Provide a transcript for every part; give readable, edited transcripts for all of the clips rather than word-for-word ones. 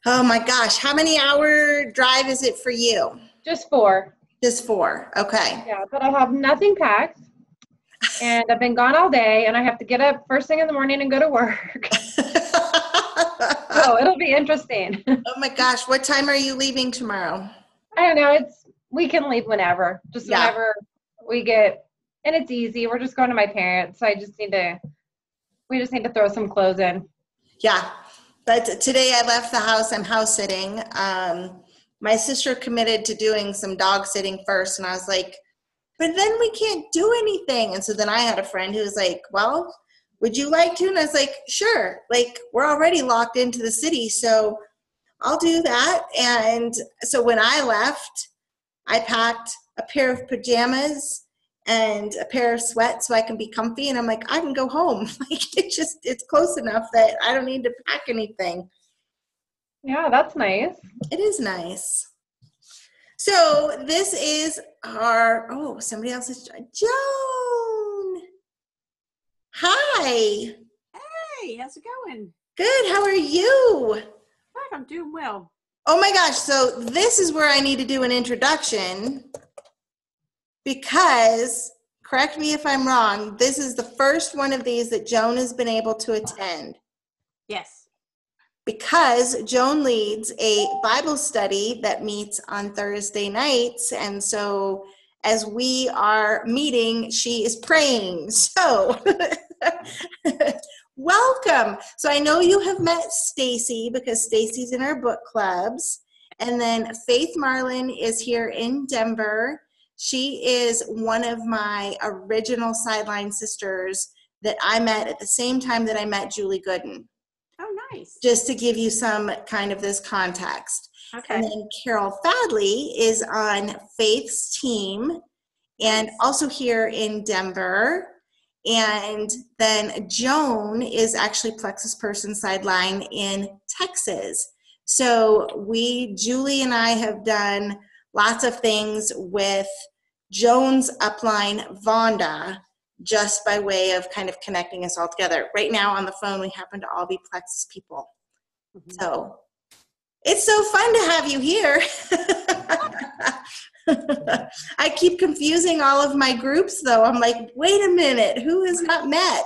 Oh my gosh. How many hour drive is it for you? Just 4. Just 4. Okay. Yeah, but I have nothing packed, and I've been gone all day, and I have to get up first thing in the morning and go to work. So it'll be interesting. Oh my gosh. What time are you leaving tomorrow? I don't know. We can leave whenever, just Yeah. whenever we get, and it's easy. We're just going to my parents, so we just need to throw some clothes in. Yeah. But today I left the house. I'm house sitting. My sister committed to doing some dog sitting first, and I was like, but then we can't do anything. And so then I had a friend who was like, well, would you like to? And I was like, sure. Like, we're already locked into the city, so I'll do that. And so when I left, I packed a pair of pajamas and a pair of sweats so I can be comfy. And I'm like, I can go home. Like, it's close enough that I don't need to pack anything. Yeah, that's nice. It is nice. So this is somebody else is Joan. Hi. Hey, how's it going? Good. How are you? Good, I'm doing well. Oh my gosh. So this is where I need to do an introduction because, correct me if I'm wrong, this is the first one of these that Joan has been able to attend. Yes. Because Joan leads a Bible study that meets on Thursday nights. And so as we are meeting, she is praying. So welcome. So I know you have met Stacy because Stacy's in our book clubs. And then Faith Marlin is here in Denver. She is one of my original Sideline sisters that I met at the same time that I met Julie Gooden. Oh, nice. Just to give you some kind of this context. Okay. And then Carol Fadley is on Faith's team and also here in Denver. And then Joan is actually Plexus Person Sideline in Texas. So Julie and I have done lots of things with Joan's upline, Vonda, just by way of kind of connecting us all together. Right now on the phone, we happen to all be Plexus people. Mm-hmm. So it's so fun to have you here. I keep confusing all of my groups, though. I'm like, wait a minute, who has not met?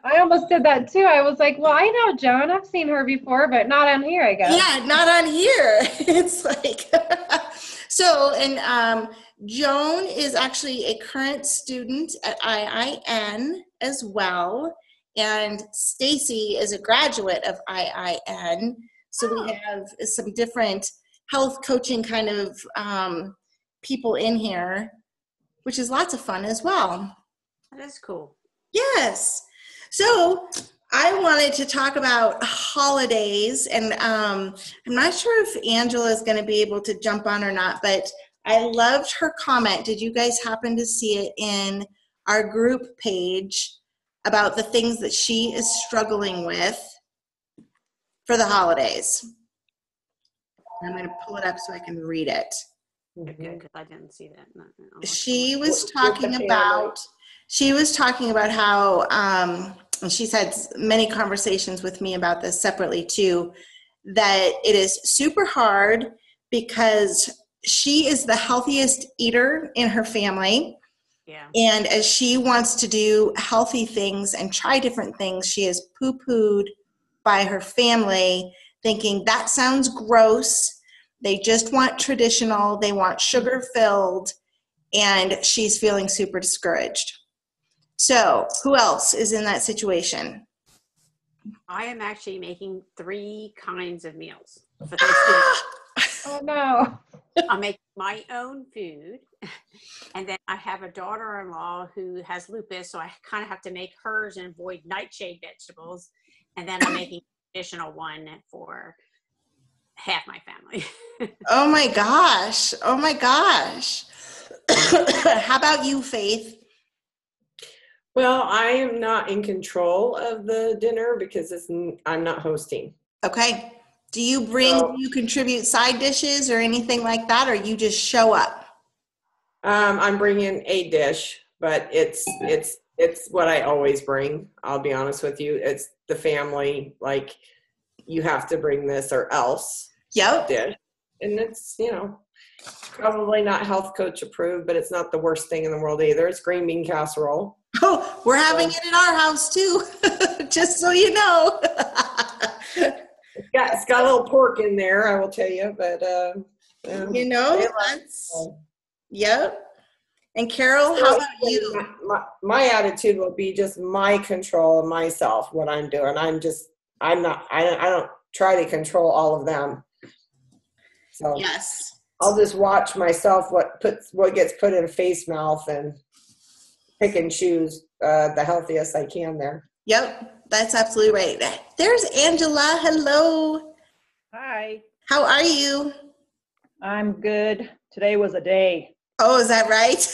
I almost did that, too. I was like, well, I know Joan. I've seen her before, but not on here, I guess. Yeah, not on here. It's like, so, and Joan is actually a current student at IIN as well. And Stacy is a graduate of IIN. So we have some different health coaching kind of people in here, which is lots of fun as well. That is cool. Yes. So I wanted to talk about holidays, and I'm not sure if Angela is going to be able to jump on or not, but I loved her comment. Did you guys happen to see it in our group page about the things that she is struggling with for the holidays? I'm going to pull it up so I can read it. Good, because I didn't see that. No. She was talking about how, and she's had many conversations with me about this separately too, that it is super hard because she is the healthiest eater in her family. Yeah. And as she wants to do healthy things and try different things, she is poo-pooed by her family, thinking that sounds gross. They just want traditional. They want sugar-filled. And she's feeling super discouraged. So who else is in that situation? I am actually making 3 kinds of meals for Thanksgiving. Oh, no. I'll make my own food. And then I have a daughter-in-law who has lupus, so I kind of have to make hers and avoid nightshade vegetables. And then I'm making an additional one for half my family. Oh my gosh. Oh my gosh. How about you, Faith? Well, I am not in control of the dinner because I'm not hosting. Okay. Do you contribute side dishes or anything like that, or you just show up? I'm bringing a dish, but it's what I always bring. I'll be honest with you. It's the family. Like, you have to bring this or else Yep. dish. And it's, probably not health coach approved, but it's not the worst thing in the world either. It's green bean casserole. Oh, we're having it at our house too, just so you know. It's got a little pork in there, I will tell you, but That's, yep. And Carol, how about you? My attitude will be just my control of myself, what I'm doing. I don't try to control all of them. So Yes. I'll just watch myself what gets put in face mouth and pick and choose the healthiest I can there. Yep, that's absolutely right. There's Angela. Hello. Hi, How are you? I'm good. Today was a day. Oh, is that right?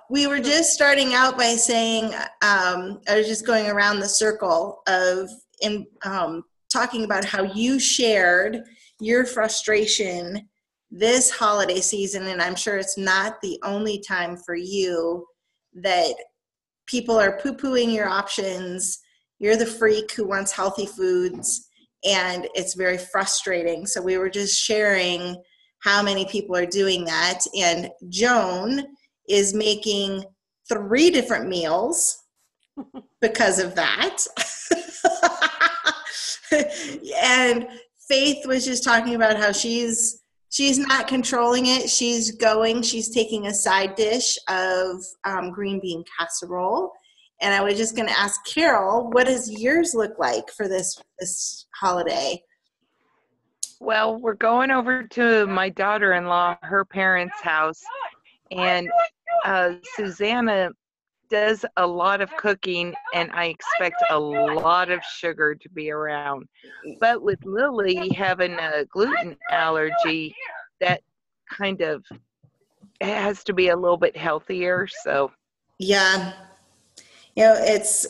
We were just starting out by saying, I was just going around the circle of talking about how you shared your frustration this holiday season, and I'm sure it's not the only time for you that people are poo-pooing your options. You're the freak who wants healthy foods, and it's very frustrating. So we were just sharing how many people are doing that, and Joan is making 3 different meals because of that. And Faith was just talking about how she's not controlling it. She's taking a side dish of green bean casserole. And I was just going to ask Carol, what does yours look like for this holiday? Well, we're going over to my daughter-in-law, her parents' house, and Susanna does a lot of cooking, and I expect a lot of sugar to be around. But with Lily having a gluten allergy, that kind of has to be a little bit healthier. So Yeah. It's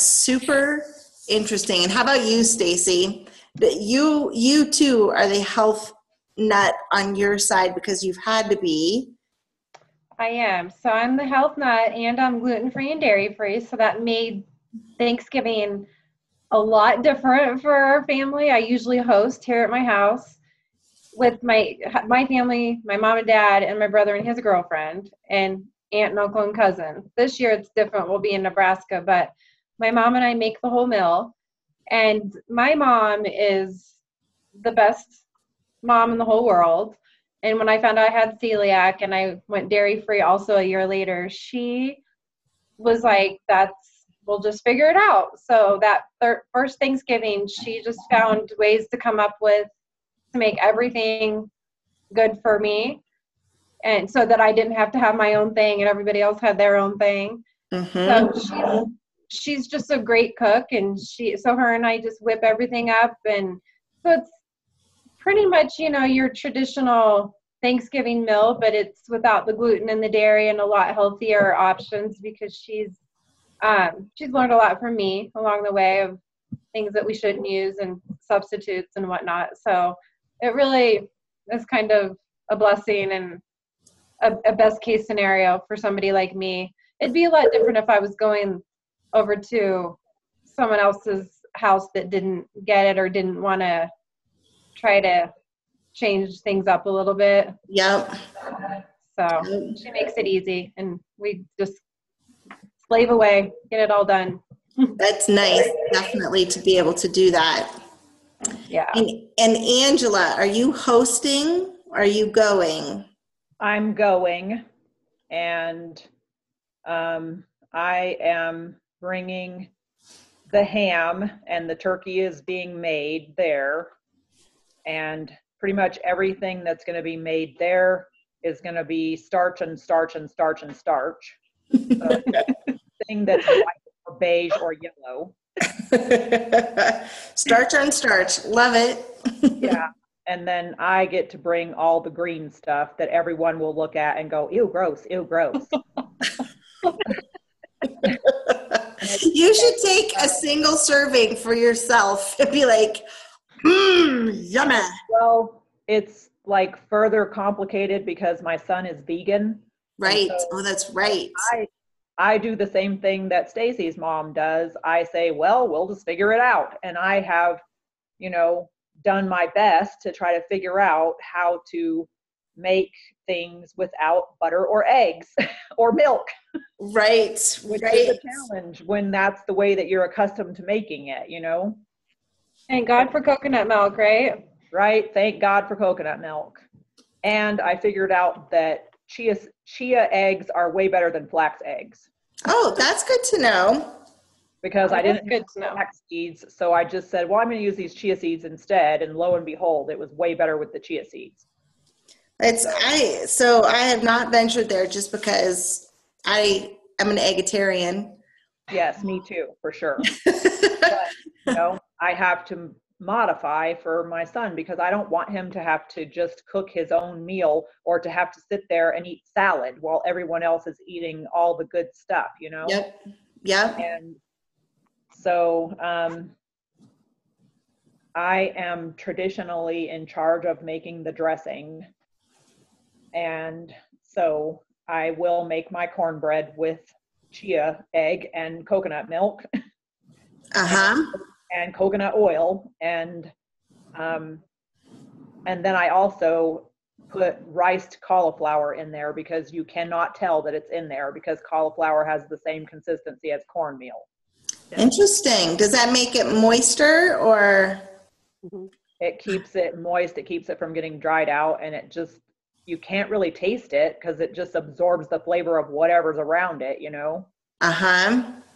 super interesting. And how about you, Stacy? You too are the health nut on your side because you've had to be. I am. So I'm the health nut and I'm gluten-free and dairy-free. So that made Thanksgiving a lot different for our family. I usually host here at my house with my family, my mom and dad, and my brother and his girlfriend, and aunt and uncle and cousin. This year it's different. We'll be in Nebraska, but my mom and I make the whole meal. And my mom is the best mom in the whole world. And when I found out I had celiac and I went dairy-free also a year later, she was like, we'll just figure it out. So that first Thanksgiving, she just found ways to come up with to make everything good for me. And so that I didn't have to have my own thing and everybody else had their own thing. Mm-hmm. So she's just a great cook, and so her and I just whip everything up. And so it's pretty much, your traditional Thanksgiving meal, but it's without the gluten and the dairy and a lot healthier options because she's learned a lot from me along the way of things that we shouldn't use and substitutes and whatnot. So it really is kind of a blessing and a best case scenario for somebody like me. It'd be a lot different if I was going over to someone else's house that didn't get it or didn't want to try to change things up a little bit. Yep. So she makes it easy, and we just slave away, get it all done. That's nice, definitely, to be able to do that. Yeah. And Angela, are you hosting? Or are you going? I'm going, and I am bringing the ham, and the turkey is being made there. And pretty much everything that's going to be made there is going to be starch and starch and starch and starch. So thing that's white or beige or yellow. Starch on starch. Love it. Yeah. And then I get to bring all the green stuff that everyone will look at and go, ew, gross, ew, gross. You should take a single serving for yourself and be like, yummy. Well, it's like further complicated because my son is vegan. Right. So Oh, that's right. I do the same thing that Stacy's mom does. I say, well, we'll just figure it out. And I have, done my best to try to figure out how to make things without butter or eggs or milk. Right, Which right. is a challenge when that's the way that you're accustomed to making it, Thank God for coconut milk, right? Right? Thank God for coconut milk. And I figured out that chia eggs are way better than flax eggs. Oh, that's good to know. Because I That's didn't good have to know. flax seeds, so I just said, well, I'm going to use these chia seeds instead, and lo and behold, it was way better with the chia seeds. So I have not ventured there just because I am an eggetarian. Yes, me too, for sure. But, I have to modify for my son because I don't want him to have to just cook his own meal or to have to sit there and eat salad while everyone else is eating all the good stuff, Yep. And so I am traditionally in charge of making the dressing. And so I will make my cornbread with chia egg and coconut milk. And coconut oil. And then I also put riced cauliflower in there because you cannot tell that it's in there because cauliflower has the same consistency as cornmeal. Interesting. Does that make it moister or? It keeps it moist. It keeps it from getting dried out, and you can't really taste it because it just absorbs the flavor of whatever's around it,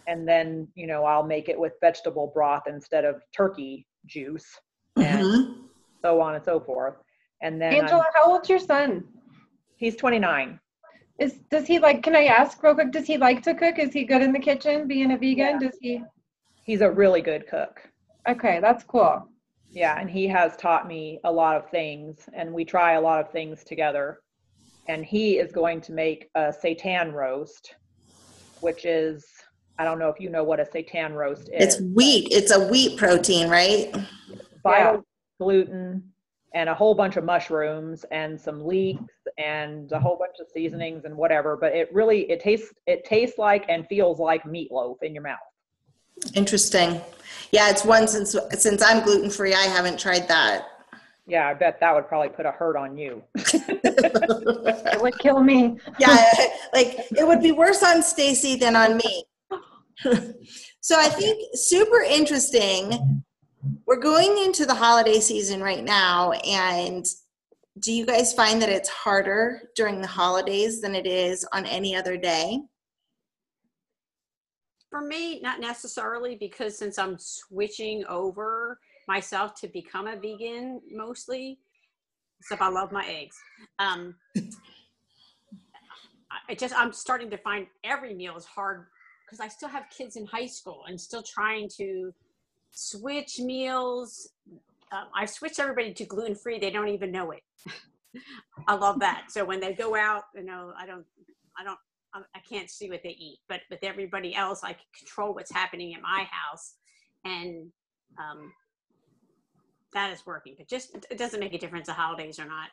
And then, I'll make it with vegetable broth instead of turkey juice and so on and so forth. And then Angela, how old's your son? He's 29. Does he can I ask real quick, does he like to cook? Is he good in the kitchen being a vegan? Yeah. He's a really good cook. Okay, that's cool. Yeah, and he has taught me a lot of things, and we try a lot of things together. And he is going to make a seitan roast, which is, I don't know if you know what a seitan roast is. It's wheat. It's a wheat protein, right? Vital gluten and a whole bunch of mushrooms and some leeks and a whole bunch of seasonings and whatever. But it tastes like and feels like meatloaf in your mouth. Interesting. Yeah, it's one since I'm gluten-free, I haven't tried that. Yeah, I bet that would probably put a hurt on you. It would kill me. Yeah, it would be worse on Stacy than on me. So I think super interesting. We're going into the holiday season right now, and do you guys find that it's harder during the holidays than it is on any other day? For me, not necessarily, because since I'm switching over myself to become a vegan mostly, except I love my eggs. I'm starting to find every meal is hard because I still have kids in high school and still trying to switch meals. I've switched everybody to gluten-free. They don't even know it. I love that. So when they go out, I can't see what they eat, but with everybody else, I can control what's happening in my house, and that is working. But it doesn't make a difference the holidays or not,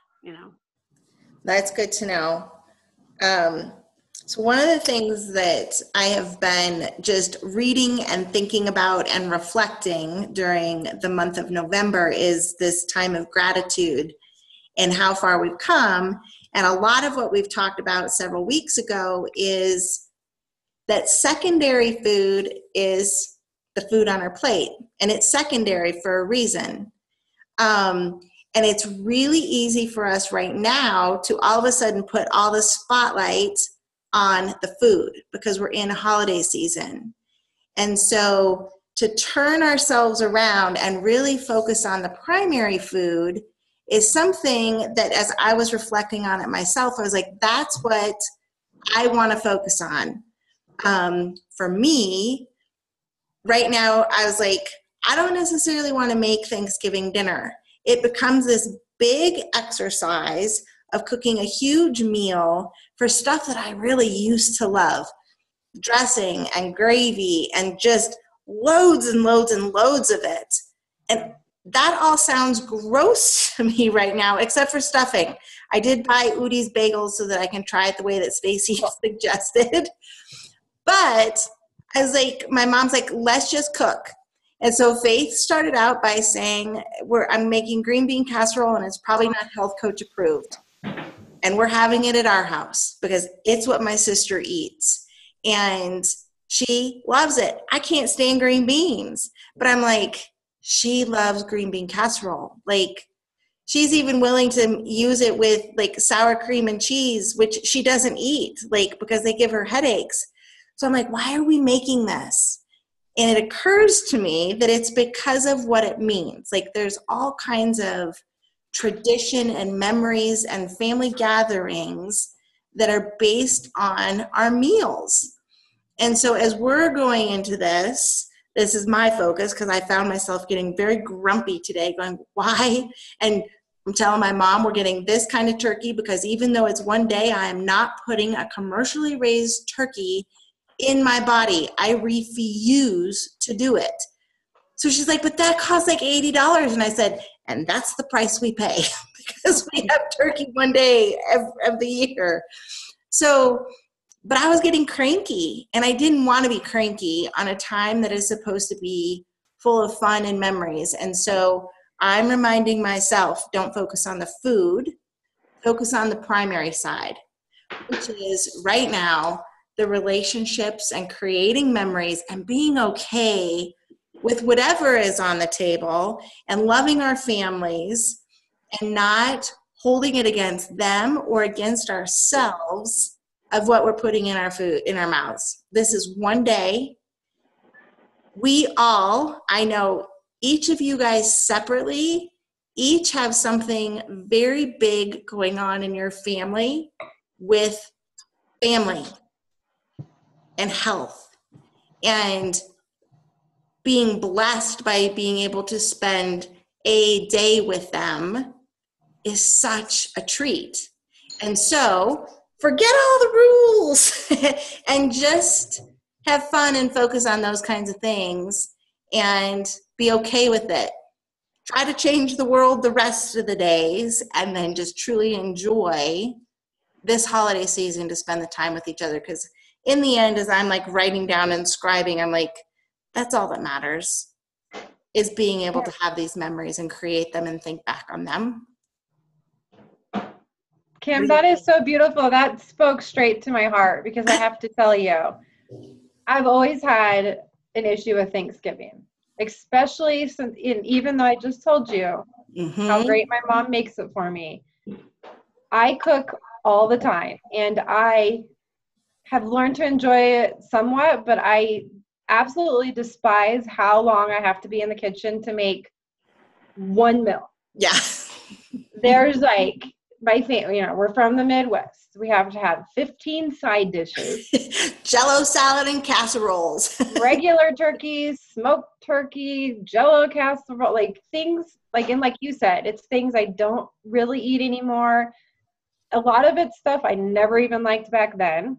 That's good to know. So one of the things that I have been just reading and thinking about and reflecting during the month of November is this time of gratitude and how far we've come. And a lot of what we've talked about several weeks ago is that secondary food is the food on our plate. And it's secondary for a reason. And it's really easy for us right now to all of a sudden put all the spotlight on the food because we're in a holiday season. And so to turn ourselves around and really focus on the primary food is something that as I was reflecting on it myself, I was like, that's what I want to focus on. For me, right now, I was like, I don't necessarily want to make Thanksgiving dinner. It becomes this big exercise of cooking a huge meal for stuff that I really used to love. Dressing and gravy and just loads and loads and loads of it. And that all sounds gross to me right now, except for stuffing. I did buy Udi's bagels so that I can try it the way that Stacy suggested. But I was like, my mom's like, let's just cook. And so Faith started out by saying, I'm making green bean casserole and it's probably not health coach approved. And we're having it at our house because it's what my sister eats. And she loves it. I can't stand green beans. But I'm like, she loves green bean casserole. Like, she's even willing to use it with like sour cream and cheese, which she doesn't eat, like, because they give her headaches. So I'm like, why are we making this? And it occurs to me that it's because of what it means. Like, there's all kinds of tradition and memories and family gatherings that are based on our meals. And so as we're going into this is my focus, because I found myself getting very grumpy today, going, why? And I'm telling my mom we're getting this kind of turkey because even though it's one day, I am not putting a commercially raised turkey in my body. I refuse to do it. So she's like, but that costs like $80. And I said, and that's the price we pay because we have turkey one day of the year. So, but I was getting cranky and I didn't want to be cranky on a time that is supposed to be full of fun and memories. And so I'm reminding myself, don't focus on the food, focus on the primary side, which is right now the relationships and creating memories and being okay with whatever is on the table and loving our families and not holding it against them or against ourselves of what we're putting in our food, in our mouths. This is one day. We all, I know each of you guys separately, each have something very big going on in your family with family and health and being blessed by being able to spend a day with them is such a treat. And so forget all the rules and just have fun and focus on those kinds of things and be okay with it. Try to change the world the rest of the days and then just truly enjoy this holiday season to spend the time with each other. Because in the end, as I'm like writing down and scribing, I'm like, that's all that matters, is being able to have these memories and create them and think back on them. Kim, that is so beautiful. That spoke straight to my heart because I have to tell you, I've always had an issue with Thanksgiving, especially since, even though I just told you how great my mom makes it for me. I cook all the time and I have learned to enjoy it somewhat, but I absolutely despise how long I have to be in the kitchen to make one meal. Yeah. There's like, my family, we're from the Midwest. We have to have 15 side dishes. Jello salad and casseroles. Regular turkey, smoked turkey, Jello casserole, like things like, and like you said, it's things I don't really eat anymore. A lot of it's stuff I never even liked back then.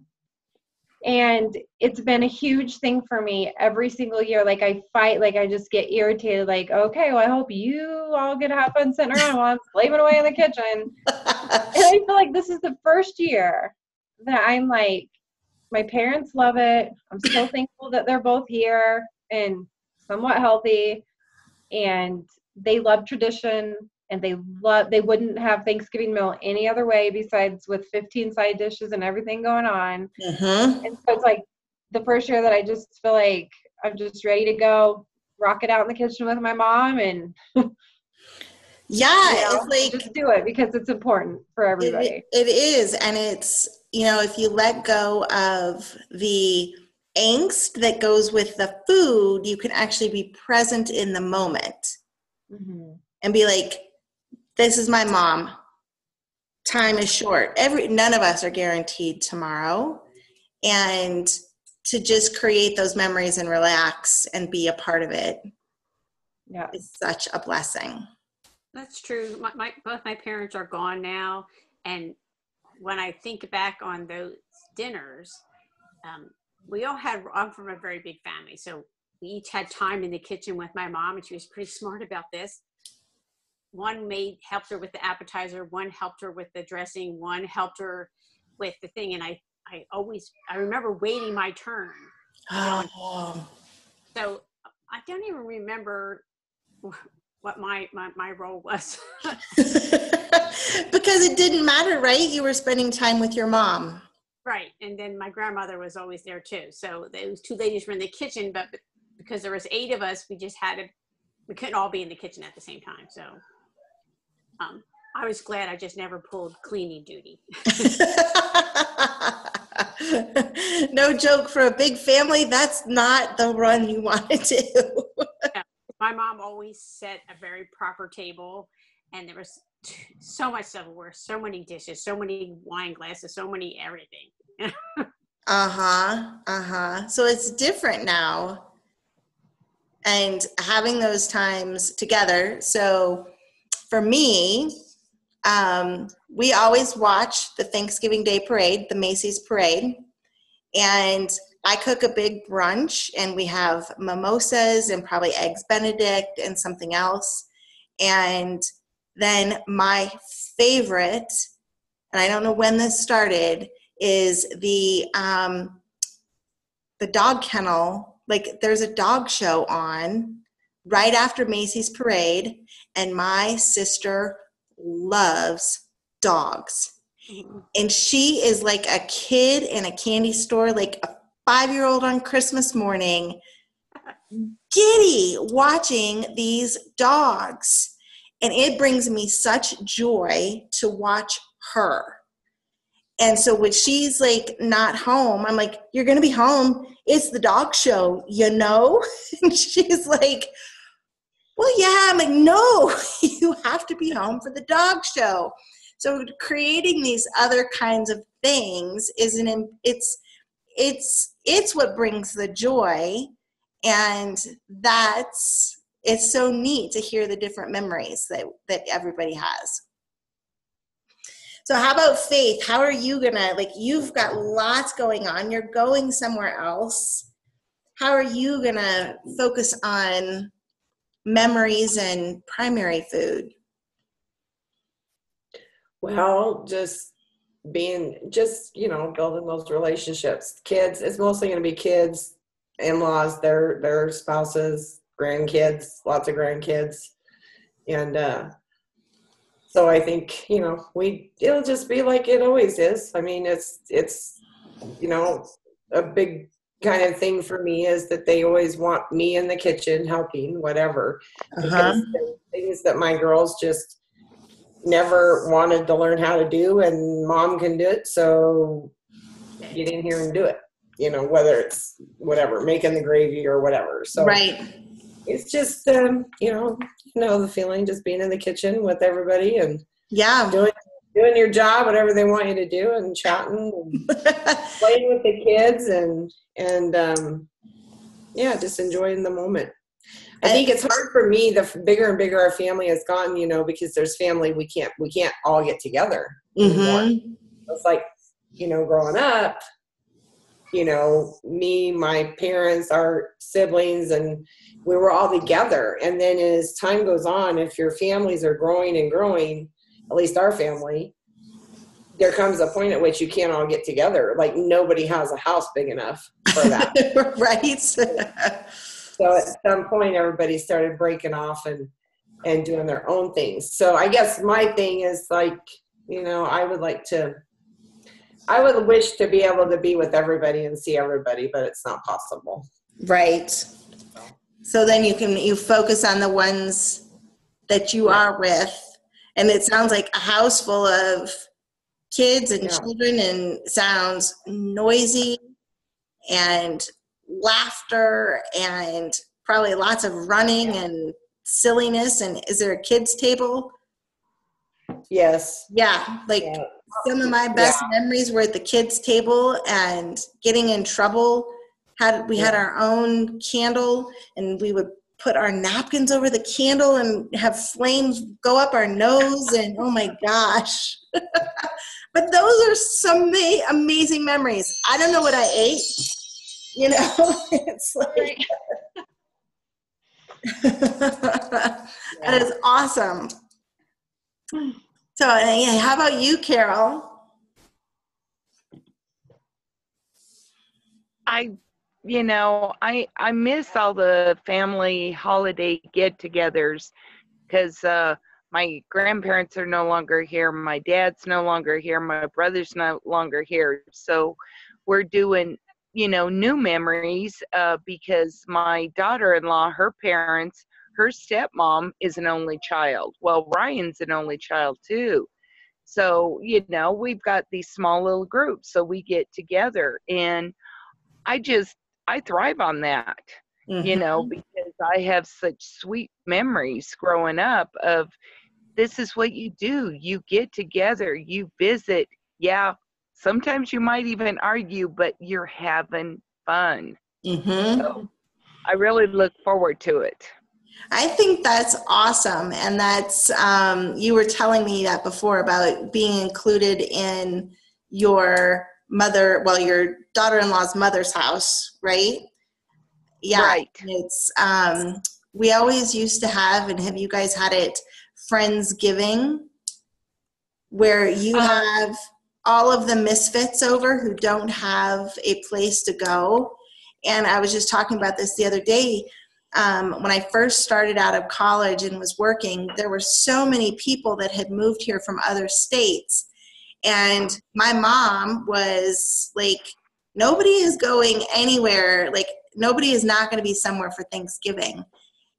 And it's been a huge thing for me every single year. Like I fight, like I just get irritated, like, okay, well, I hope you all get to have fun sitting around while I'm slaving away in the kitchen. And I feel like this is the first year that I'm like, my parents love it. I'm so thankful that they're both here and somewhat healthy. And they love tradition. And they wouldn't have Thanksgiving meal any other way besides with 15 side dishes and everything going on. And so it's like the first year that I just feel like I'm just ready to go rock it out in the kitchen with my mom and it's like just do it because it's important for everybody. It is. And it's, if you let go of the angst that goes with the food, you can actually be present in the moment and be like, this is my mom. Time is short. None of us are guaranteed tomorrow. And to just create those memories and relax and be a part of it is such a blessing. That's true. Both my parents are gone now. And when I think back on those dinners, I'm from a very big family. So we each had time in the kitchen with my mom, and she was pretty smart about this. One helped her with the appetizer, one helped her with the dressing, one helped her with the thing. And I I remember waiting my turn. Oh. So I don't even remember what my role was. Because it didn't matter, right? You were spending time with your mom. Right. And then my grandmother was always there too. So those two ladies were in the kitchen, but because there was 8 of us, we couldn't all be in the kitchen at the same time. So I was glad I just never pulled cleaning duty. No joke, for a big family, that's not the run you want to do. Yeah. My mom always set a very proper table, and there was so much silverware, so many dishes, so many wine glasses, so many everything. So it's different now. And having those times together. So for me, we always watch the Thanksgiving Day parade, the Macy's parade. And I cook a big brunch, and we have mimosas and probably eggs Benedict and something else. And then my favorite, and I don't know when this started, is the dog kennel. Like, there's a dog show on right after Macy's parade, and my sister loves dogs. And she is like a kid in a candy store, like a 5-year-old on Christmas morning, giddy watching these dogs. And it brings me such joy to watch her. And so when she's like not home, I'm like, you're going to be home. It's the dog show, you know? And she's like, well, yeah. I'm like, no, you have to be home for the dog show. So creating these other kinds of things it's what brings the joy. And it's so neat to hear the different memories that everybody has. So how about Faith? How are you gonna, like, you've got lots going on. You're going somewhere else. How are you gonna focus on memories and primary food? Well, just building those relationships. Kids, it's mostly going to be kids, in-laws, their spouses, grandkids, lots of grandkids. And so I think, it'll just be like it always is. I mean, it's a big kind of thing for me is that they always want me in the kitchen helping, whatever. Because things that my girls just never wanted to learn how to do, and mom can do it, so get in here and do it, whether it's whatever, making the gravy or whatever. So right. It's just the feeling, just being in the kitchen with everybody and doing your job, whatever they want you to do, and chatting and playing with the kids and just enjoying the moment. I think it's hard for me, the bigger and bigger our family has gotten, because there's family, we can't all get together anymore. It's like, growing up, me, my parents, our siblings, and we were all together. And then as time goes on, if your families are growing and growing, at least our family, there comes a point at which you can't all get together. Like, nobody has a house big enough for that. Right. So at some point, everybody started breaking off and doing their own things. So I guess my thing is like, I would wish to be able to be with everybody and see everybody, but it's not possible. Right. So then you focus on the ones that you are with. And it sounds like a house full of kids and children, and sounds noisy and laughter and probably lots of running and silliness. And is there a kids table? Yes. Yeah. Some of my best memories were at the kids table and getting in trouble. We had our own candle, and we would put our napkins over the candle and have flames go up our nose, and oh my gosh. But those are some amazing memories. I don't know what I ate. It's like, that is awesome. So, how about you, Carol? I, I miss all the family holiday get-togethers because my grandparents are no longer here. My dad's no longer here. My brother's no longer here. So we're doing, new memories because my daughter-in-law, her parents, her stepmom is an only child. Well, Ryan's an only child too. So, we've got these small little groups. So we get together and I thrive on that, because I have such sweet memories growing up of this is what you do. You get together, you visit. Yeah, sometimes you might even argue, but you're having fun. So I really look forward to it. I think that's awesome. And that's, you were telling me that before about being included in your your daughter-in-law's mother's house, right? Yeah. Right. It's, we always used to have, and have you guys had it, Friendsgiving, where you have all of the misfits over who don't have a place to go. And I was just talking about this the other day. When I first started out of college and was working, there were so many people that had moved here from other states. And my mom was like, nobody is going anywhere. Like, nobody is not going to be somewhere for Thanksgiving.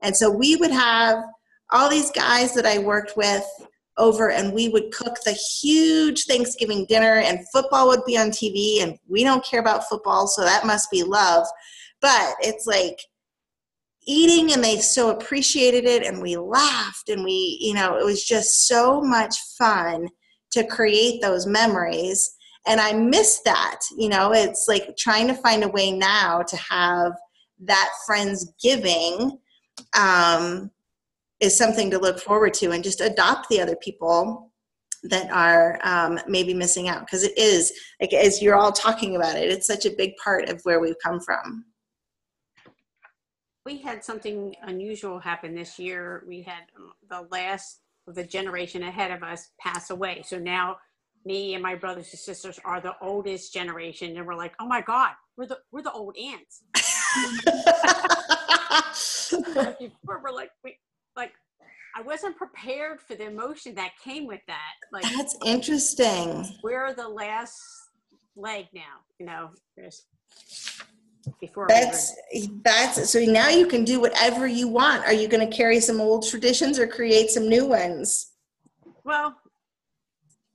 And so we would have all these guys that I worked with over, and we would cook the huge Thanksgiving dinner, and football would be on TV, and we don't care about football, so that must be love. But it's like eating, and they so appreciated it, and we laughed, and we, it was just so much fun to create those memories. And I miss that. It's like trying to find a way now to have that Friendsgiving is something to look forward to, and just adopt the other people that are maybe missing out. Because it is, like, as you're all talking about it, it's such a big part of where we've come from. We had something unusual happen this year. We had the last of the generation ahead of us pass away. So now me and my brothers and sisters are the oldest generation, and we're like, oh my God, we're the old aunts. Before we're like, I wasn't prepared for the emotion that came with that. Like, that's interesting. We're the last leg now, before that's so now you can do whatever you want. Are you going to carry some old traditions or create some new ones? Well,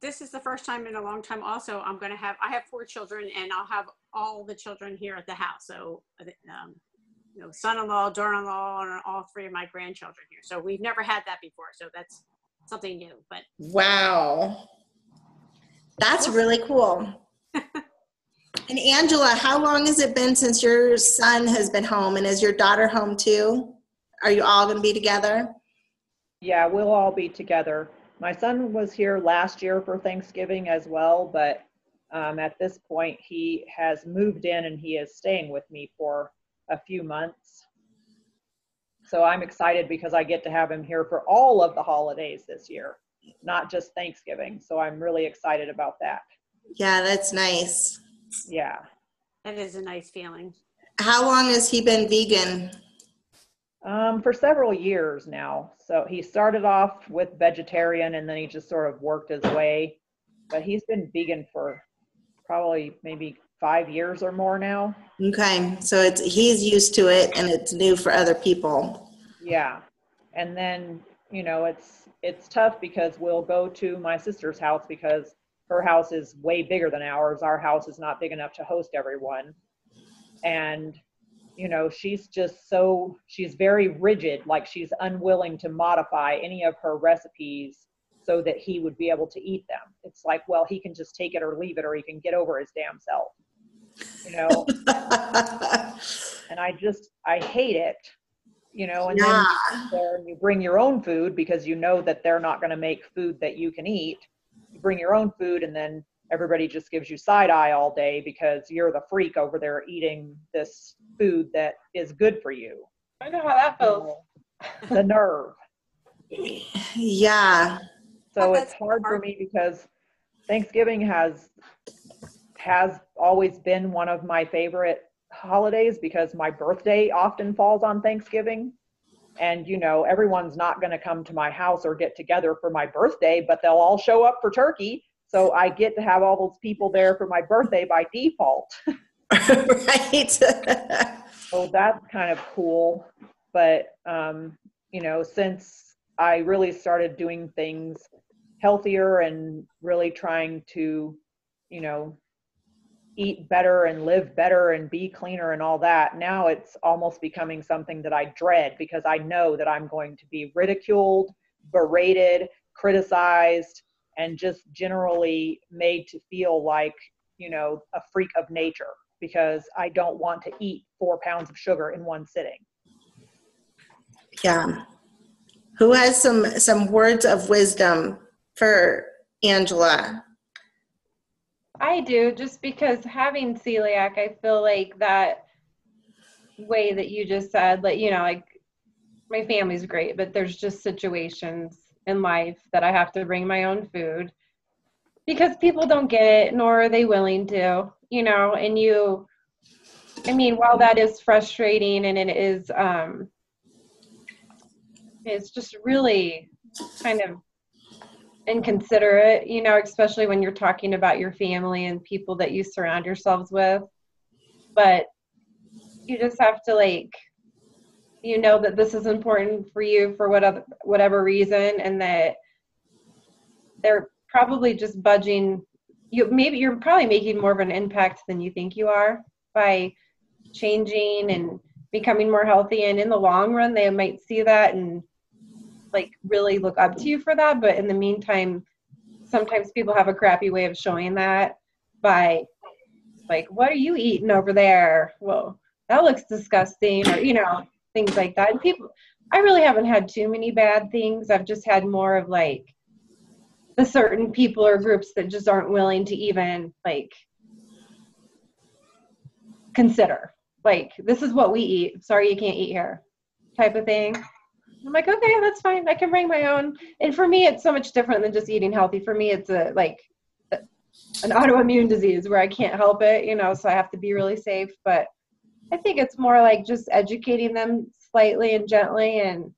this is the first time in a long time. Also, I have 4 children, and I'll have all the children here at the house. So, son-in-law, daughter-in-law, and all 3 of my grandchildren here. So we've never had that before. So that's something new. But wow, that's really cool. And Angela, how long has it been since your son has been home, and is your daughter home too? Are you all going to be together? Yeah, we'll all be together. My son was here last year for Thanksgiving as well, but at this point he has moved in and he is staying with me for a few months. So I'm excited because I get to have him here for all of the holidays this year, not just Thanksgiving. So I'm really excited about that. Yeah, that's nice. Yeah. That is a nice feeling. How long has he been vegan? For several years now. So he started off with vegetarian, and then he just sort of worked his way. But he's been vegan for probably maybe 5 years or more now. Okay, so he's used to it, and it's new for other people. Yeah, and then it's tough because we'll go to my sister's house because her house is way bigger than ours. Our house is not big enough to host everyone. And, she's very rigid, like she's unwilling to modify any of her recipes so that he would be able to eat them. It's like, well, he can just take it or leave it, or he can get over his damn self, and I hate it, and then you sit there and you bring your own food because you know that they're not going to make food that you can eat. You bring your own food, and then everybody just gives you side eye all day because you're the freak over there eating this food that is good for you. I know how that feels. The nerve. Yeah. So it's hard for me because Thanksgiving has always been one of my favorite holidays because my birthday often falls on Thanksgiving. And, you know, everyone's not going to come to my house or get together for my birthday, but they'll all show up for turkey. So I get to have all those people there for my birthday by default. Right. So that's kind of cool. But, you know, since I really started doing things healthier and really trying to, you know, eat better and live better and be cleaner and all that, now it's almost becoming something that I dread because I know that I'm going to be ridiculed, berated, criticized, and just generally made to feel like, you know, a freak of nature because I don't want to eat 4 pounds of sugar in one sitting. Yeah. Who has some words of wisdom for Angela? I do, just because having celiac, I feel like that way that you just said, like, you know, like my family's great, but there's just situations in life that I have to bring my own food because people don't get it, nor are they willing to, you know, and I mean, while that is frustrating and it is, it's just really kind of inconsiderate, you know, especially when you're talking about your family and people that you surround yourselves with. But you just have to, like, you know, that this is important for you for whatever reason, and that they're probably just budging. Maybe you're probably making more of an impact than you think you are by changing and becoming more healthy. And in the long run, they might see that and like really look up to you for that. But in the meantime, sometimes people have a crappy way of showing that by like, what are you eating over there? Well, that looks disgusting, or, you know, things like that. And people, I really haven't had too many bad things. I've just had more of like the certain people or groups that just aren't willing to even like consider, like, this is what we eat. Sorry, you can't eat here type of thing. I'm like, okay, that's fine. I can bring my own. And for me, it's so much different than just eating healthy. For me, it's an autoimmune disease where I can't help it, you know, so I have to be really safe. But I think it's more like just educating them slightly and gently, and,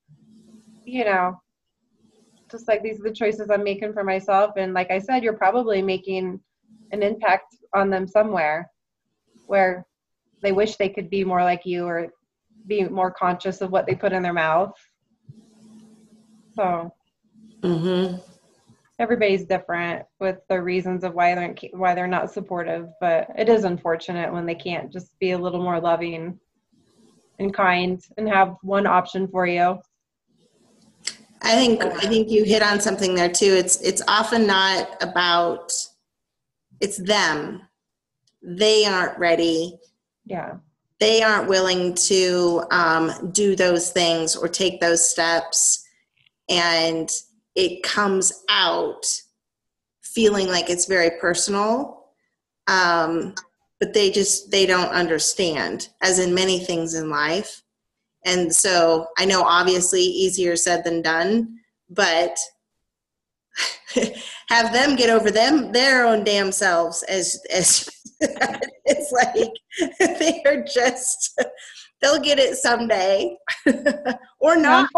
you know, just like, these are the choices I'm making for myself. And like I said, you're probably making an impact on them somewhere where they wish they could be more like you or be more conscious of what they put in their mouth. So everybody's different with the reasons of why they're not supportive, but it is unfortunate when they can't just be a little more loving and kind and have one option for you. I think you hit on something there too. It's often not about, it's them. They aren't ready. Yeah. They aren't willing to do those things or take those steps. And it comes out feeling like it's very personal. But they don't understand, as in many things in life. And so I know obviously easier said than done, but have them get over their own damn selves as it's like they're just, they'll get it someday or not.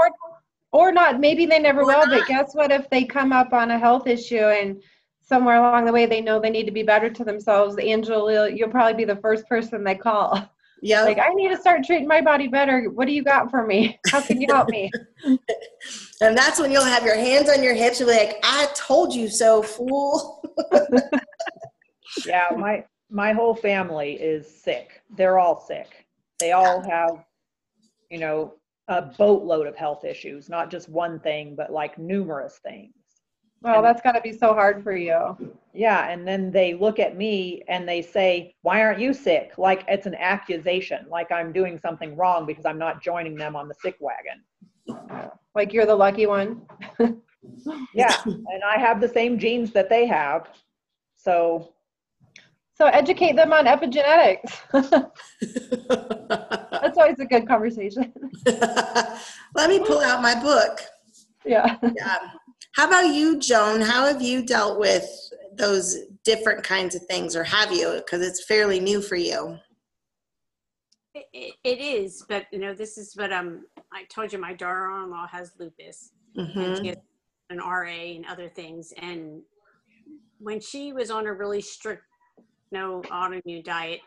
Or not, maybe they never will, but guess what? If they come up on a health issue and somewhere along the way they know they need to be better to themselves, Angela, you'll probably be the first person they call. Yeah. Like, I need to start treating my body better. What do you got for me? How can you help me? And that's when you'll have your hands on your hips and be like, I told you so, fool. Yeah, my whole family is sick. They're all sick. They all have, you know, a boatload of health issues, not just one thing, but like numerous things. Well, that's got to be so hard for you. Yeah, and then they look at me and they say, why aren't you sick? Like it's an accusation, like I'm doing something wrong because I'm not joining them on the sick wagon. Like you're the lucky one. Yeah, and I have the same genes that they have. So educate them on epigenetics. That's always a good conversation. Let me pull out my book. Yeah. How about you, Joan? How have you dealt with those different kinds of things, or have you? Because it's fairly new for you. It is, but this is what I told you. My daughter-in-law has lupus, and she has an RA and other things. And when she was on a really strict no autoimmune diet,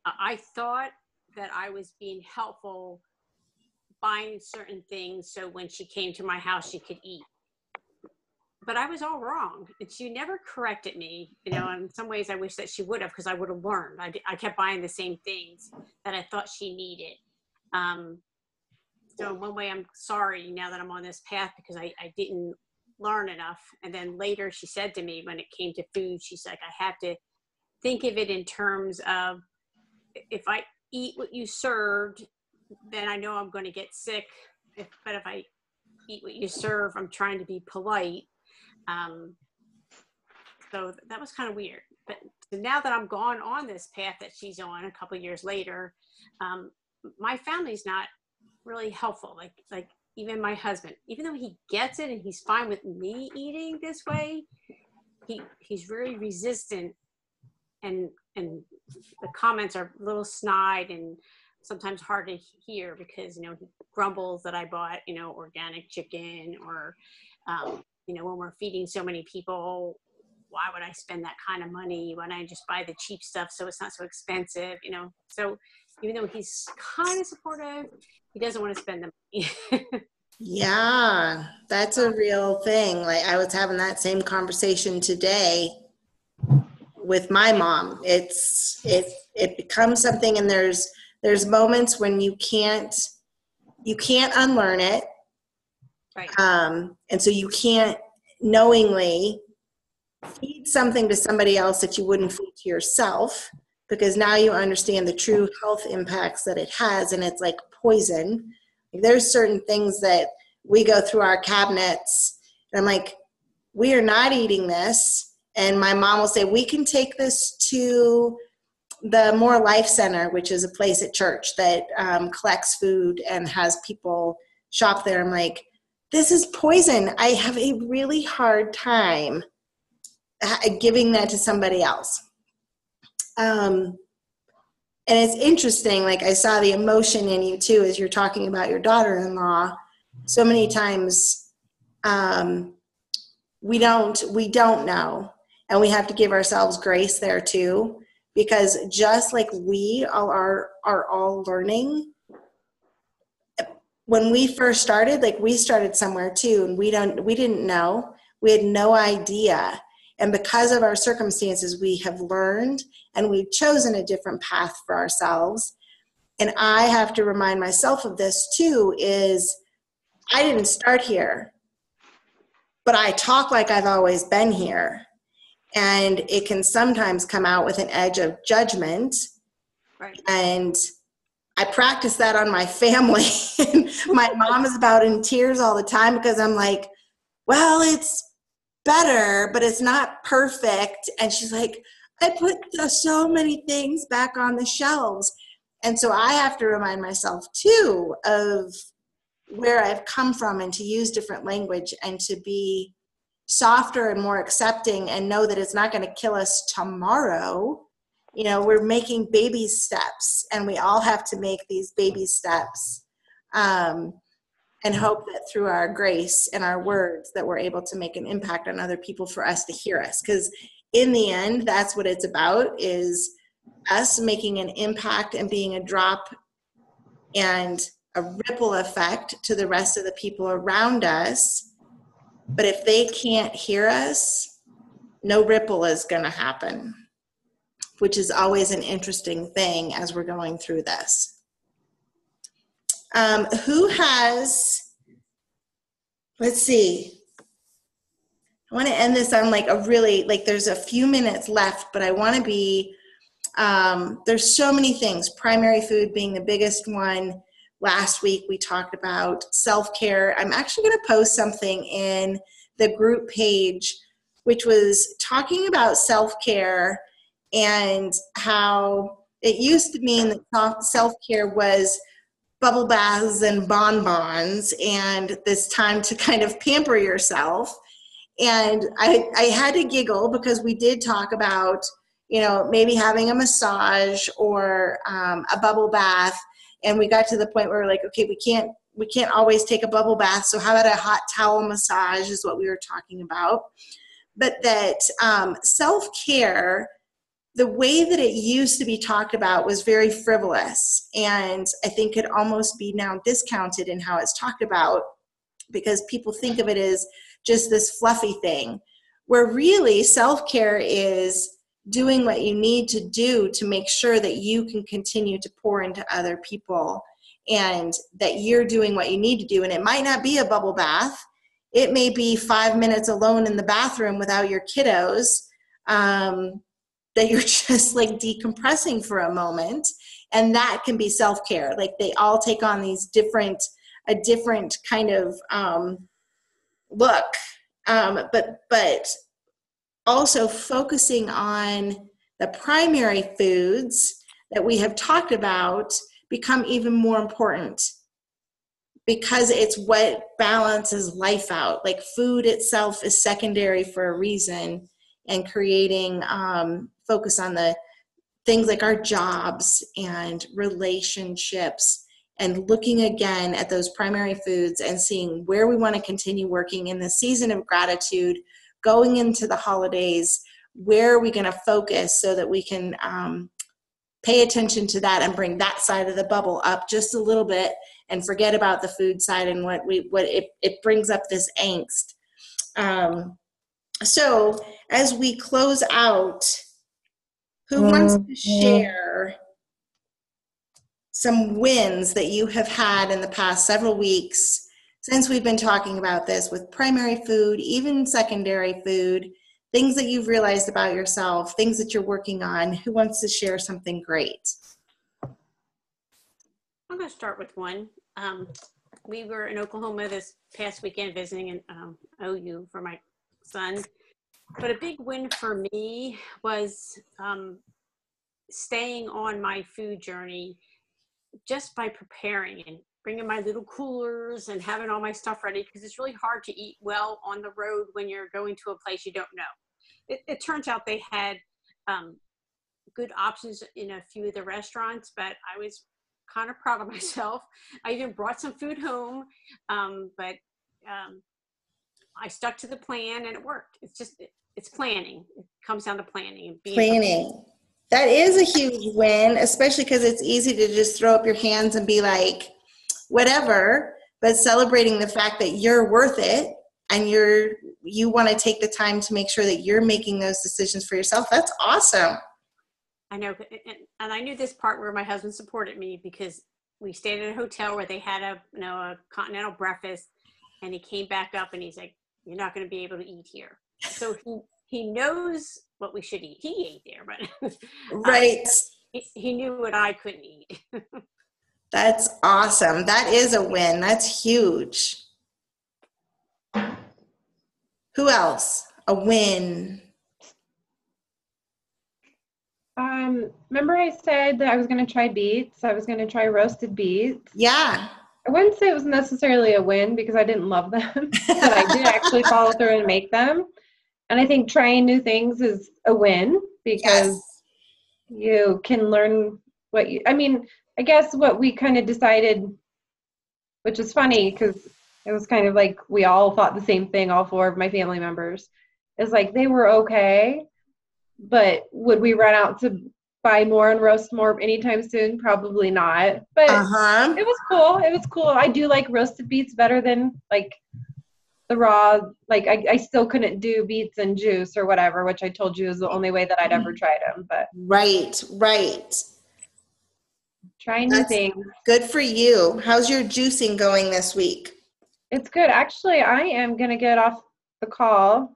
I thought that I was being helpful, buying certain things so when she came to my house she could eat. But I was all wrong, and she never corrected me. In some ways I wish that she would have, because I would have learned. I kept buying the same things that I thought she needed. So in one way I'm sorry now that I'm on this path, because I didn't learn enough. And then later she said to me, when it came to food, she's like, I have to think of it in terms of, if I eat what you served, then I know I'm going to get sick. But if I eat what you serve, I'm trying to be polite. So that was kind of weird. But now that I'm gone on this path that she's on a couple of years later, my family's not really helpful. Like even my husband, even though he gets it and he's fine with me eating this way, he's very resistant, and the comments are a little snide and sometimes hard to hear, because he grumbles that I bought organic chicken, or when we're feeding so many people, why would I spend that kind of money when I just buy the cheap stuff so it's not so expensive? So even though he's kind of supportive, he doesn't want to spend the money. Yeah, that's a real thing. Like, I was having that same conversation today with my mom. It becomes something, and there's moments when you can't unlearn it. Right. And so you can't knowingly feed something to somebody else that you wouldn't feed to yourself, because now you understand the true health impacts that it has, and it's like poison. There's certain things that we go through our cabinets, and I'm like, we are not eating this. And my mom will say, we can take this to the More Life Center, which is a place at church that collects food and has people shop there. I'm like, this is poison. I have a really hard time giving that to somebody else. And it's interesting, like, I saw the emotion in you too, as you're talking about your daughter-in-law. So many times we don't know, and we have to give ourselves grace there too, because just like we all are all learning. When we first started, like, we started somewhere too, and we didn't know. We had no idea. And because of our circumstances, we have learned, and we've chosen a different path for ourselves. And I have to remind myself of this too, is I didn't start here, but I talk like I've always been here. And it can sometimes come out with an edge of judgment. Right. And I practice that on my family. My mom is about in tears all the time, because I'm like, well, it's better, but it's not perfect. And she's like, I put so many things back on the shelves. And so I have to remind myself too of where I've come from, and to use different language, and to be softer and more accepting, and know that it's not going to kill us tomorrow. We're making baby steps, and we all have to make these baby steps, and hope that through our grace and our words that we're able to make an impact on other people, for us to hear us. Because in the end, that's what it's about, is us making an impact and being a drop and a ripple effect to the rest of the people around us. But if they can't hear us, no ripple is going to happen, which is always an interesting thing as we're going through this. Who has, let's see, I want to end this on like a really, like, there's a few minutes left, but I want to be, there's so many things, primary food being the biggest one. Last week we talked about self-care. I'm actually going to post something in the group page, which was talking about self-care and how it used to mean that self-care was bubble baths and bonbons and this time to kind of pamper yourself. And I had to giggle, because we did talk about, maybe having a massage or a bubble bath. And we got to the point where we're like, okay, we can't always take a bubble bath. So how about a hot towel massage is what we were talking about. But that self-care, the way that it used to be talked about was very frivolous. And I think could almost be now discounted in how it's talked about, because people think of it as just this fluffy thing, where really self-care is doing what you need to do to make sure that you can continue to pour into other people and that you're doing what you need to do. And it might not be a bubble bath. It may be 5 minutes alone in the bathroom without your kiddos, that you're just like decompressing for a moment. And that can be self-care. Like they all take on these a different kind of look. But also focusing on the primary foods that we have talked about become even more important, because it's what balances life out. Like food itself is secondary for a reason, and creating focus on the things like our jobs and relationships, and looking again at those primary foods and seeing where we want to continue working in the season of gratitude, going into the holidays. Where are we going to focus so that we can pay attention to that and bring that side of the bubble up just a little bit, and forget about the food side and what it brings up this angst. So as we close out, who wants to share some wins that you have had in the past several weeks since we've been talking about this with primary food, even secondary food, things that you've realized about yourself, things that you're working on? Who wants to share something great? I'm going to start with one. We were in Oklahoma this past weekend visiting an OU for my son. But a big win for me was staying on my food journey just by preparing and bringing my little coolers and having all my stuff ready, because it's really hard to eat well on the road when you're going to a place you don't know. It turns out they had good options in a few of the restaurants, but I was kind of proud of myself. I even brought some food home, but I stuck to the plan and it worked. It's planning. It comes down to planning. And being Planning. That is a huge win, especially because it's easy to just throw up your hands and be like, whatever, but celebrating the fact that you're worth it and you want to take the time to make sure that you're making those decisions for yourself. That's awesome. I know. And I knew this part where my husband supported me, because we stayed at a hotel where they had a continental breakfast, and he came back up and he's like, "You're not going to be able to eat here." So he knows what we should eat. He ate there, but right. He knew what I couldn't eat. That's awesome. That is a win. That's huge. Who else? A win. Remember I said that I was going to try beets. I was going to try roasted beets. Yeah. I wouldn't say it was necessarily a win because I didn't love them, but I did actually follow through and make them. And I think trying new things is a win, because you can learn I guess what we kind of decided, which is funny because it was kind of like we all thought the same thing, all four of my family members, is like they were okay, but would we run out to buy more and roast more anytime soon? Probably not. But It was cool. It was cool. I do like roasted beets better than like the raw. Like I still couldn't do beets and juice or whatever, which I told you is the only way that I'd ever tried them. But right. Trying new things. Good for you. How's your juicing going this week? It's good. Actually, I am going to get off the call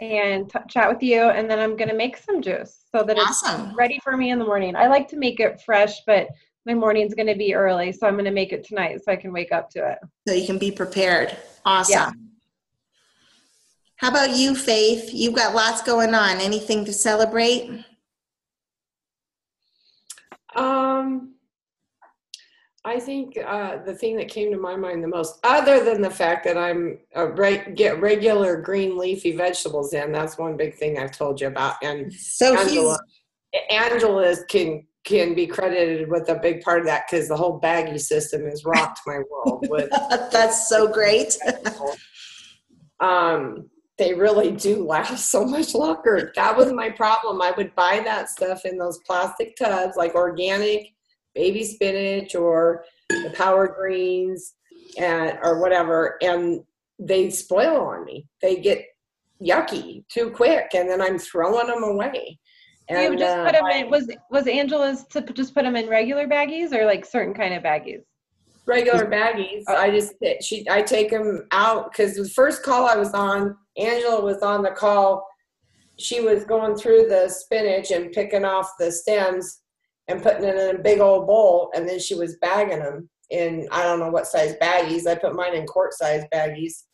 and chat with you, and then I'm going to make some juice so that it's ready for me in the morning. I like to make it fresh, but my morning's going to be early, so I'm going to make it tonight so I can wake up to it. So you can be prepared. Awesome. Yeah. How about you, Faith? You've got lots going on. Anything to celebrate? I think the thing that came to my mind the most, other than the fact that I'm get regular green leafy vegetables in, that's one big thing I've told you about. And so Angela can can be credited with a big part of that because the whole baggie system has rocked my world with. That's so great. They really do last so much longer. That was my problem. I would buy that stuff in those plastic tubs, like organic baby spinach or the power greens or whatever, and they spoil on me. They get yucky too quick, and then I'm throwing them away. And You just put them in. Was Angela's to just put them in regular baggies or like certain kind of baggies? Regular baggies. I take them out because the first call I was on, Angela was on the call. She was going through the spinach and picking off the stems and putting it in a big old bowl, and then she was bagging them in, I don't know what size baggies. I put mine in quart size baggies.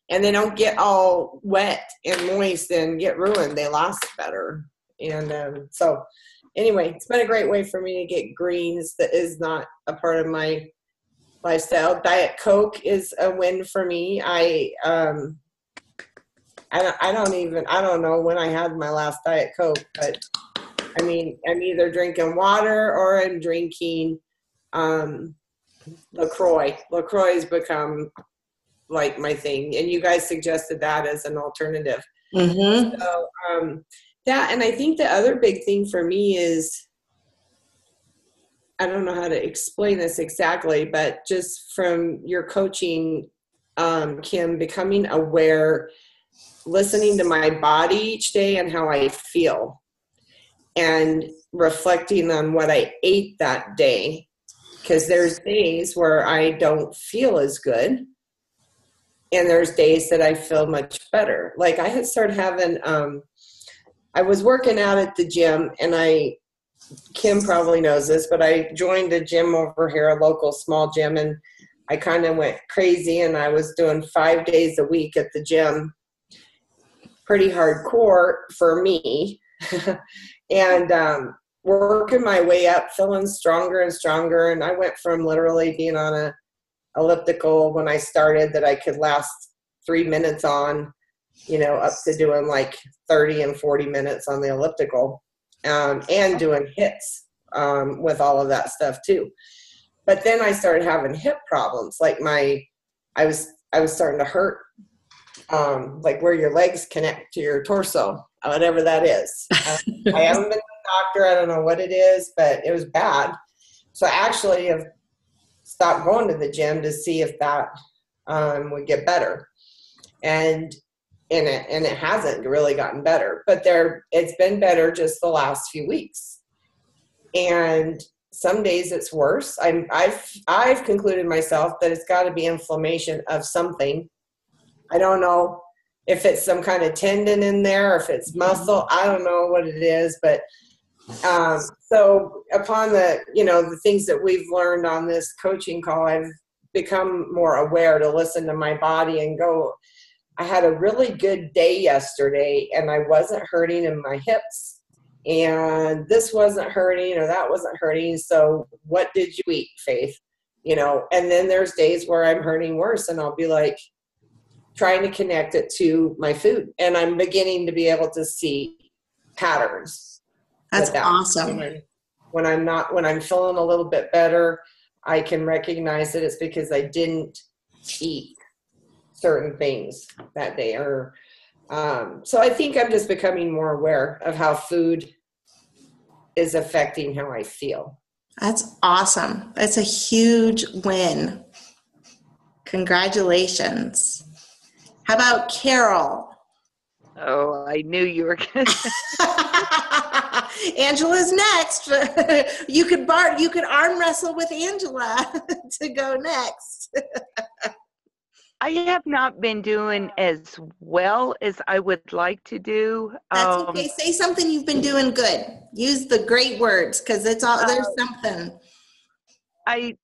And they don't get all wet and moist and get ruined. They last better. And so anyway, it's been a great way for me to get greens that is not a part of my lifestyle. Diet Coke is a win for me. I don't know when I had my last Diet Coke, but I mean, I'm either drinking water or I'm drinking LaCroix. LaCroix has become like my thing, and you guys suggested that as an alternative. Mm-hmm. So that, and I think the other big thing for me is, I don't know how to explain this exactly, but just from your coaching, Kim, becoming aware, listening to my body each day and how I feel, and reflecting on what I ate that day, because there's days where I don't feel as good. And there's days that I feel much better. Like I had started having, I was working out at the gym, and Kim probably knows this, but I joined a gym over here, a local small gym, and I kind of went crazy, and I was doing 5 days a week at the gym. Pretty hardcore for me. And working my way up, feeling stronger and stronger. And I went from literally being on a elliptical when I started that I could last 3 minutes on, up to doing like 30 and 40 minutes on the elliptical, and doing hits with all of that stuff too. But then I started having hip problems. Like I was starting to hurt, like where your legs connect to your torso, whatever that is. I haven't been to the doctor. I don't know what it is, but it was bad. So I actually have stopped going to the gym to see if that would get better, and it hasn't really gotten better, but it's been better just the last few weeks. And some days it's worse. I've concluded myself that it's got to be inflammation of something. I don't know if it's some kind of tendon in there, or if it's muscle. I don't know what it is, but so upon the things that we've learned on this coaching call, I've become more aware to listen to my body and go, I had a really good day yesterday, and I wasn't hurting in my hips, and this wasn't hurting, or that wasn't hurting. So what did you eat, Faith? And then there's days where I'm hurting worse, and I'll be like trying to connect it to my food. And I'm beginning to be able to see patterns. That's awesome. When I'm feeling a little bit better, I can recognize that it's because I didn't eat certain things that day. So I think I'm just becoming more aware of how food is affecting how I feel. That's awesome. That's a huge win. Congratulations. How about Carol? Oh, I knew you were going to. Angela's next. You could arm wrestle with Angela to go next. I have not been doing as well as I would like to do. That's okay. Say something you've been doing good. Use the great words, because there's something. I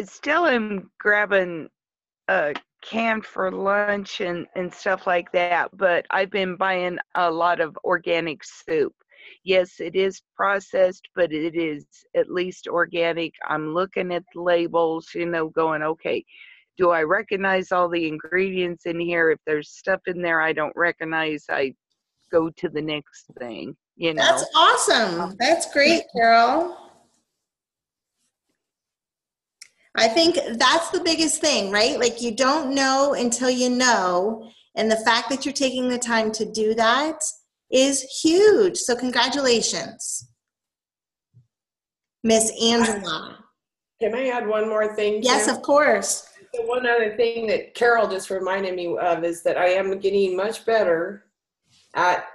still am grabbing canned for lunch and stuff like that, but I've been buying a lot of organic soup. Yes, it is processed, but it is at least organic. I'm looking at the labels, going, okay, do I recognize all the ingredients in here? If there's stuff in there I don't recognize, I go to the next thing, you know. That's awesome. That's great, Carol. I think that's the biggest thing, right? Like, you don't know until you know. And the fact that you're taking the time to do that is huge. So congratulations, Miss Angela. Can I add one more thing? Yes, Kim? of course. So one other thing that Carol just reminded me of is that I am getting much better at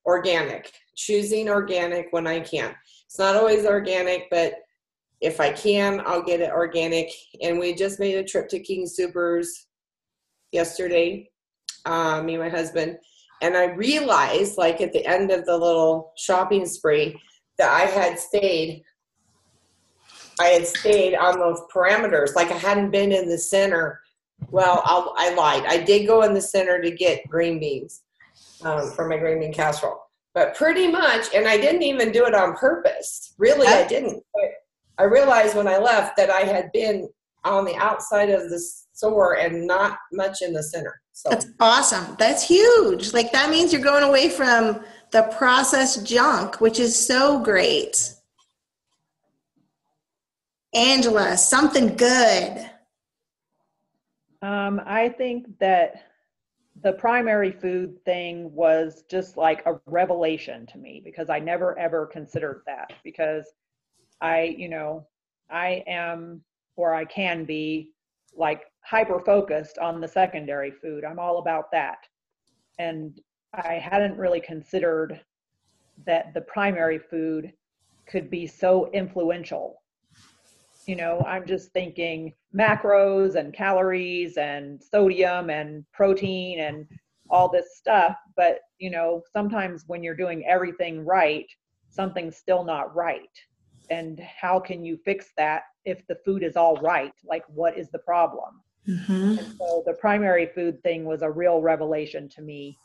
organic, choosing organic when I can. It's not always organic, but if I can, I'll get it organic. And we just made a trip to King Soopers yesterday, me and my husband. And I realized, like, at the end of the little shopping spree, that I had stayed on those parameters. Like, I hadn't been in the center. Well, I lied. I did go in the center to get green beans for my green bean casserole. But pretty much, and I didn't even do it on purpose. Really, I didn't. But I realized when I left that I had been on the outside of the store and not much in the center. So That's awesome. That's huge. Like, that means you're going away from the processed junk, which is so great. Angela, something good. I think that the primary food thing was just like a revelation to me, because I never ever considered that, because I am, or I can be, like, hyper focused on the secondary food. I'm all about that. And I hadn't really considered that the primary food could be so influential. I'm just thinking macros and calories and sodium and protein and all this stuff. But, sometimes when you're doing everything right, something's still not right. And how can you fix that if the food is all right? Like, what is the problem? Mm-hmm. And so the primary food thing was a real revelation to me.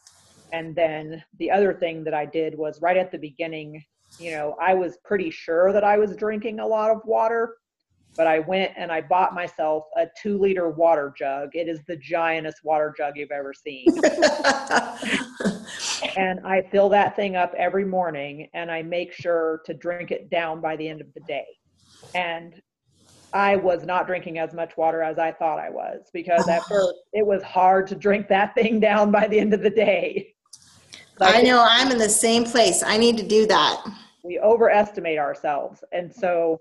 And then the other thing that I did was, right at the beginning, I was pretty sure that I was drinking a lot of water, but I went and I bought myself a 2-liter water jug. It is the giantest water jug you've ever seen. And I fill that thing up every morning, and I make sure to drink it down by the end of the day. And I was not drinking as much water as I thought I was, because at first it was hard to drink that thing down by the end of the day. I know, I'm in the same place. I need to do that. We overestimate ourselves. And so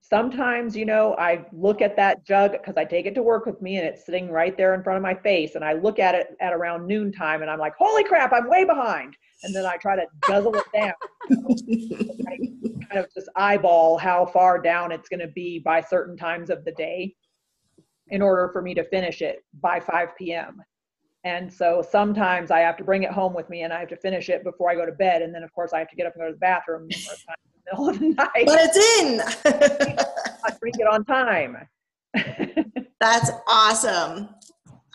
sometimes, I look at that jug, because I take it to work with me and it's sitting right there in front of my face. And I look at it at around noontime and I'm like, holy crap, I'm way behind. And then I try to guzzle it down. I kind of just eyeball how far down it's going to be by certain times of the day in order for me to finish it by 5 p.m. And so sometimes I have to bring it home with me and I have to finish it before I go to bed. And then, of course, I have to get up and go to the bathroom numerous times in the middle of the night. But it's in. I drink it on time. That's awesome.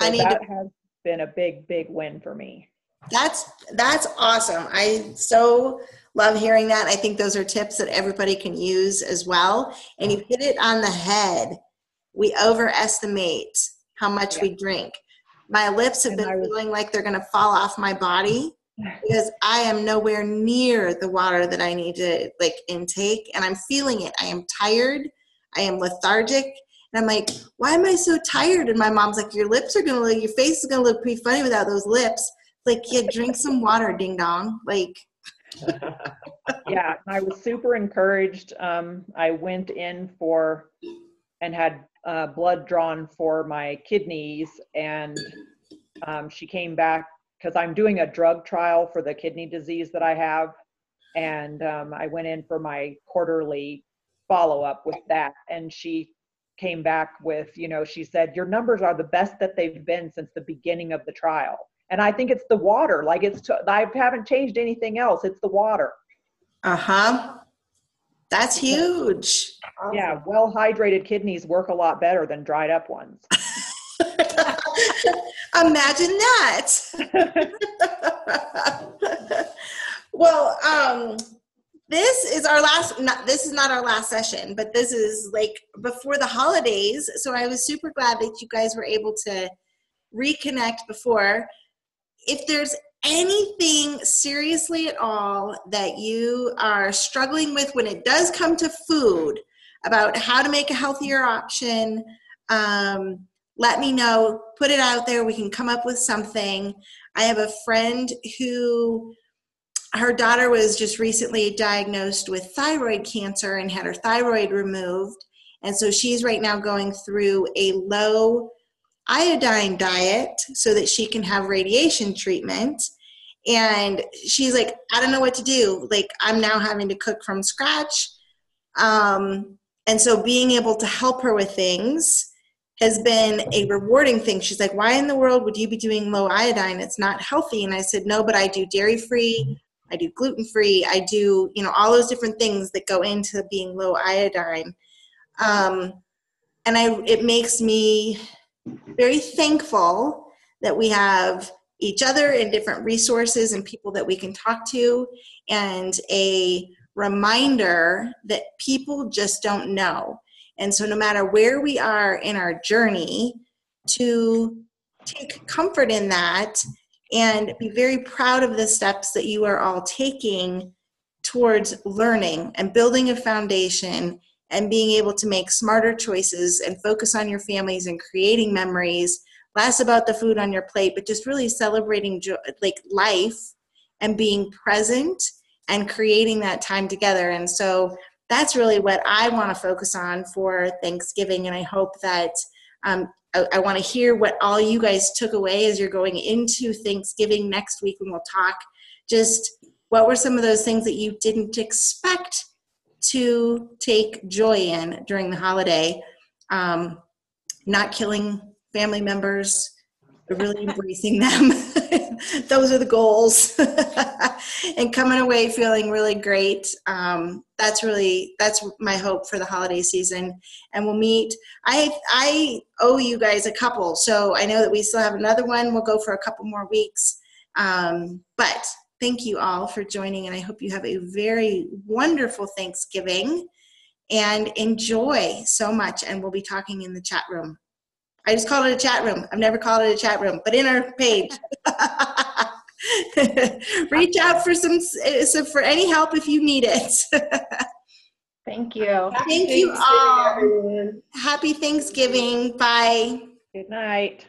So that has been a big, big win for me. That's awesome. I so love hearing that. I think those are tips that everybody can use as well. And you hit it on the head. We overestimate how much we drink. My lips have been feeling like they're going to fall off my body because I am nowhere near the water that I need to intake, and I'm feeling it. I am tired. I am lethargic. And I'm like, why am I so tired? And my mom's like, your face is going to look pretty funny without those lips. Like, yeah, drink some water, ding dong. Yeah, I was super encouraged. I went in and had blood drawn for my kidneys, and she came back because I'm doing a drug trial for the kidney disease that I have. And I went in for my quarterly follow-up with that. And she came back with, she said, your numbers are the best that they've been since the beginning of the trial. And I think it's the water. I haven't changed anything else. It's the water. Uh-huh. That's huge. Yeah, well-hydrated kidneys work a lot better than dried up ones. Imagine that. Well, this is not our last session, but this is before the holidays. So I was super glad that you guys were able to reconnect before. If there's anything seriously at all that you are struggling with when it does come to food, about how to make a healthier option, let me know. Put it out there. We can come up with something. I have a friend who, her daughter was just recently diagnosed with thyroid cancer and had her thyroid removed. And so she's right now going through a low iodine diet so that she can have radiation treatment. And she's like, I don't know what to do. Like, I'm now having to cook from scratch. And so being able to help her with things has been a rewarding thing. She's like, why in the world would you be doing low iodine? It's not healthy. And I said, no, but I do dairy-free, I do gluten-free, I do, all those different things that go into being low iodine. It makes me very thankful that we have each other and different resources and people that we can talk to, and a reminder that people just don't know. And so no matter where we are in our journey, to take comfort in that and be very proud of the steps that you are all taking towards learning and building a foundation and being able to make smarter choices and focus on your families and creating memories, less about the food on your plate, but just really celebrating life and being present and creating that time together. And so that's really what I want to focus on for Thanksgiving. And I hope that I want to hear what all you guys took away as you're going into Thanksgiving next week, when we'll talk. Just what were some of those things that you didn't expect to take joy in during the holiday? Not killing family members, but really embracing them. Those are the goals. And coming away feeling really great. That's my hope for the holiday season. And we'll meet. I owe you guys a couple, so I know that we still have another one. We'll go for a couple more weeks. But thank you all for joining, and I hope you have a very wonderful Thanksgiving and enjoy so much. And we'll be talking in the chat room. I just called it a chat room. I've never called it a chat room, but in our page. Reach out for any help if you need it. Thank you. Thank you all. Happy Thanksgiving. Bye. Good night.